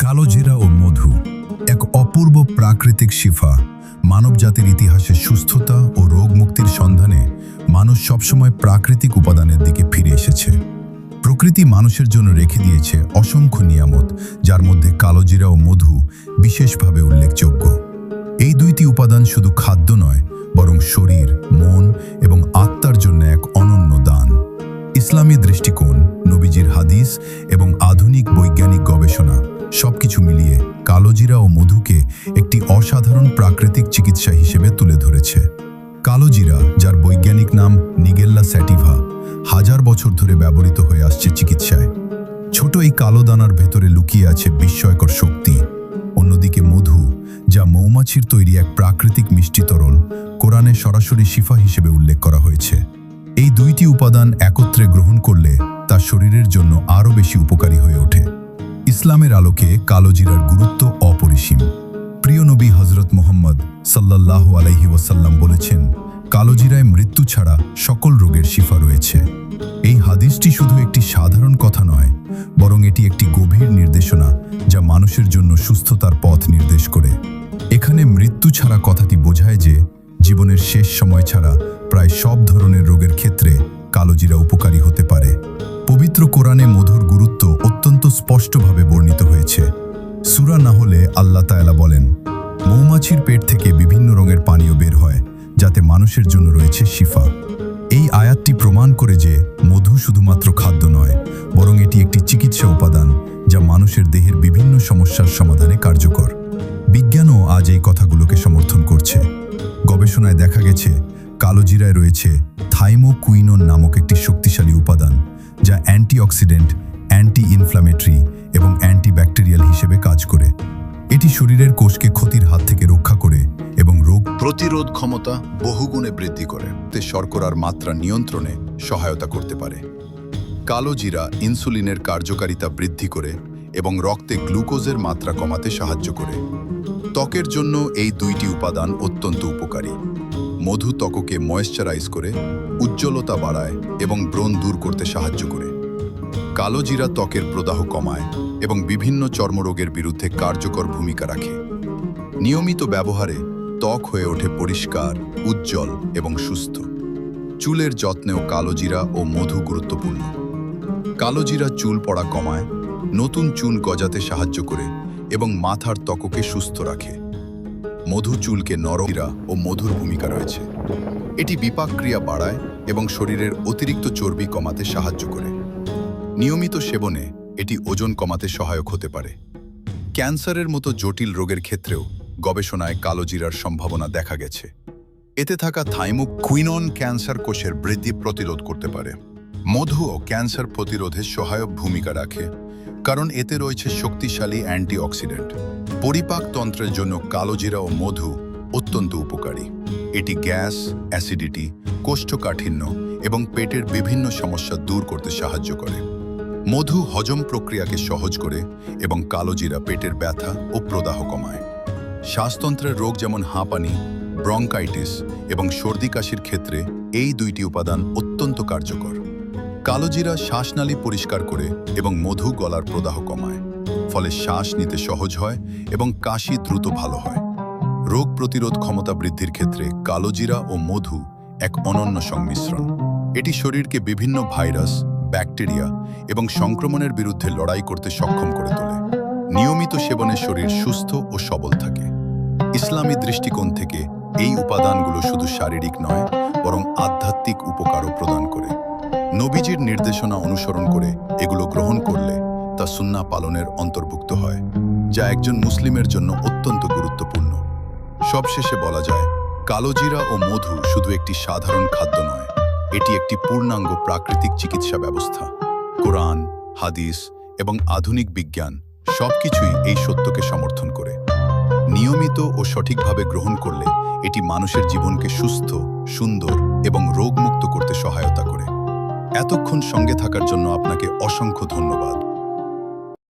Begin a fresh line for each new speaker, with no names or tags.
কালোজিরা ও মধু এক অপূর্ব প্রাকৃতিক শিফা। মানবজাতির ইতিহাসে সুস্থতা ও রোগ মুক্তির সন্ধানে মানুষ সবসময় প্রাকৃতিক উপাদানের দিকে ফিরে এসেছে। প্রকৃতি মানুষের জন্য রেখে দিয়েছে অসংখ্য নিয়ামত, যার মধ্যে কালোজিরা ও মধু বিশেষভাবে উল্লেখযোগ্য। এই দুইটি উপাদান শুধু খাদ্য নয়, বরং শরীর, মন এবং আত্মার জন্য এক অনন্য দান। ইসলামী দৃষ্টিকোণ, নবীজির হাদিস এবং আধুনিক বৈজ্ঞানিক গবেষণা সবকিছু মিলিয়ে কালোজিরা ও মধুকে একটি অসাধারণ প্রাকৃতিক চিকিৎসা হিসেবে তুলে ধরেছে। কালোজিরা, যার বৈজ্ঞানিক নাম নিগেল্লা স্যাটিভা, হাজার বছর ধরে ব্যবহৃত হয়ে আসছে চিকিৎসায়। ছোট এই কালো দানার ভেতরে লুকিয়ে আছে বিস্ময়কর শক্তি। অন্যদিকে মধু, যা মৌমাছির তৈরি এক প্রাকৃতিক মিষ্টি তরল, কোরআনে সরাসরি শিফা হিসেবে উল্লেখ করা হয়েছে। এই দুইটি উপাদান একত্রে গ্রহণ করলে তা শরীরের জন্য আরও বেশি উপকারী হয়ে ওঠে। ইসলামের আলোকে কালোজিরার গুরুত্ব অপরিসীম। প্রিয় নবী হজরত মুহাম্মদ সাল্লাল্লাহু আলাইহি ওয়াসাল্লাম বলেছেন, কালোজিরায় মৃত্যু ছাড়া সকল রোগের শিফা রয়েছে। এই হাদিসটি শুধু একটি সাধারণ কথা নয়, বরং এটি একটি গভীর নির্দেশনা যা মানুষের জন্য সুস্থতার পথ নির্দেশ করে। এখানে মৃত্যু ছাড়া কথাটি বোঝায় যে জীবনের শেষ সময় ছাড়া প্রায় সব ধরনের রোগের ক্ষেত্রে কালোজিরা উপকারী হতে পারে। পবিত্র কোরআনে মধুর গুরুত্ব অত্যন্ত স্পষ্টভাবে বর্ণিত হয়েছে। সূরা নাহলে আল্লাহ তাআলা বলেন, মৌমাছির পেট থেকে বিভিন্ন রঙের পানীয় বের হয়, যাতে মানুষের জন্য রয়েছে শিফা। এই আয়াতটি প্রমাণ করে যে মধু শুধুমাত্র খাদ্য নয়, বরং এটি একটি চিকিৎসা উপাদান যা মানুষের দেহের বিভিন্ন সমস্যার সমাধানে কার্যকর। বিজ্ঞানও আজ এই কথাগুলোকে সমর্থন করছে। গবেষণায় দেখা গেছে কালোজিরায় রয়েছে থাইমোকুইনোন নামক একটি শক্তিশালী উপাদান, যা অ্যান্টিঅক্সিডেন্ট, অ্যান্টি ইনফ্ল্যামেটরি এবং অ্যান্টিব্যাকটেরিয়াল হিসেবে কাজ করে। এটি শরীরের কোষকে ক্ষতির হাত থেকে রক্ষা করে এবং রোগ প্রতিরোধ ক্ষমতা বহুগুণে বৃদ্ধি করে, তে শর্করার মাত্রা নিয়ন্ত্রণে সহায়তা করতে পারে। কালোজিরা ইনসুলিনের কার্যকারিতা বৃদ্ধি করে এবং রক্তে গ্লুকোজের মাত্রা কমাতে সাহায্য করে। ত্বকের জন্য এই দুইটি উপাদান অত্যন্ত উপকারী। মধু ত্বককে ময়েশ্চারাইজ করে, উজ্জ্বলতা বাড়ায় এবং ব্রণ দূর করতে সাহায্য করে। কালোজিরা ত্বকের প্রদাহ কমায় এবং বিভিন্ন চর্মরোগের বিরুদ্ধে কার্যকর ভূমিকা রাখে। নিয়মিত ব্যবহারে ত্বক হয়ে ওঠে পরিষ্কার, উজ্জ্বল এবং সুস্থ। চুলের যত্নেও কালোজিরা ও মধু গুরুত্বপূর্ণ। কালোজিরা চুল পড়া কমায়, নতুন চুল গজাতে সাহায্য করে এবং মাথার ত্বককে সুস্থ রাখে। মধু চুলকে নরম ও মধুর ভূমিকা রয়েছে। এটি বিপাক ক্রিয়া বাড়ায় এবং শরীরের অতিরিক্ত চর্বি কমাতে সাহায্য করে। নিয়মিত সেবনে এটি ওজন কমাতে সহায়ক হতে পারে। ক্যান্সারের মতো জটিল রোগের ক্ষেত্রেও গবেষণায় কালোজিরার সম্ভাবনা দেখা গেছে। এতে থাকা থাইমোকুইনোন ক্যান্সার কোষের বৃদ্ধি প্রতিরোধ করতে পারে। মধুও ক্যান্সার প্রতিরোধে সহায়ক ভূমিকা রাখে, কারণ এতে রয়েছে শক্তিশালী অ্যান্টিঅক্সিডেন্ট। পরিপাকতন্ত্রের জন্য কালোজিরা ও মধু অত্যন্ত উপকারী। এটি গ্যাস, অ্যাসিডিটি, কোষ্ঠকাঠিন্য এবং পেটের বিভিন্ন সমস্যা দূর করতে সাহায্য করে। মধু হজম প্রক্রিয়াকে সহজ করে এবং কালোজিরা পেটের ব্যথা ও প্রদাহ কমায়। শ্বাসতন্ত্রের রোগ যেমন হাঁপানি, ব্রঙ্কাইটিস এবং সর্দি কাশির ক্ষেত্রে এই দুইটি উপাদান অত্যন্ত কার্যকর। কালোজিরা শ্বাসনালী পরিষ্কার করে এবং মধু গলার প্রদাহ কমায়, ফলে শ্বাস নিতে সহজ হয় এবং কাশি দ্রুত ভালো হয়। রোগ প্রতিরোধ ক্ষমতা বৃদ্ধির ক্ষেত্রে কালোজিরা ও মধু এক অনন্য সংমিশ্রণ। এটি শরীরকে বিভিন্ন ভাইরাস, ব্যাকটেরিয়া এবং সংক্রমণের বিরুদ্ধে লড়াই করতে সক্ষম করে তোলে। নিয়মিত সেবনে শরীর সুস্থ ও সবল থাকে। ইসলামী দৃষ্টিকোণ থেকে এই উপাদানগুলো শুধু শারীরিক নয়, বরং আধ্যাত্মিক উপকারও প্রদান করে। নবীজির নির্দেশনা অনুসরণ করে এগুলো গ্রহণ করলে তা সুন্নাহ পালনের অন্তর্ভুক্ত হয়, যা একজন মুসলিমের জন্য অত্যন্ত গুরুত্বপূর্ণ। সবশেষে বলা যায়, কালোজিরা ও মধু শুধু একটি সাধারণ খাদ্য নয়, এটি একটি পূর্ণাঙ্গ প্রাকৃতিক চিকিৎসা ব্যবস্থা। কোরআন, হাদিস এবং আধুনিক বিজ্ঞান সবকিছুই এই সত্যকে সমর্থন করে। নিয়মিত ও সঠিকভাবে গ্রহণ করলে এটি মানুষের জীবনকে সুস্থ, সুন্দর এবং রোগমুক্ত করতে সহায়তা করে। এতক্ষণ সঙ্গে থাকার জন্য আপনাকে অসংখ্য ধন্যবাদ।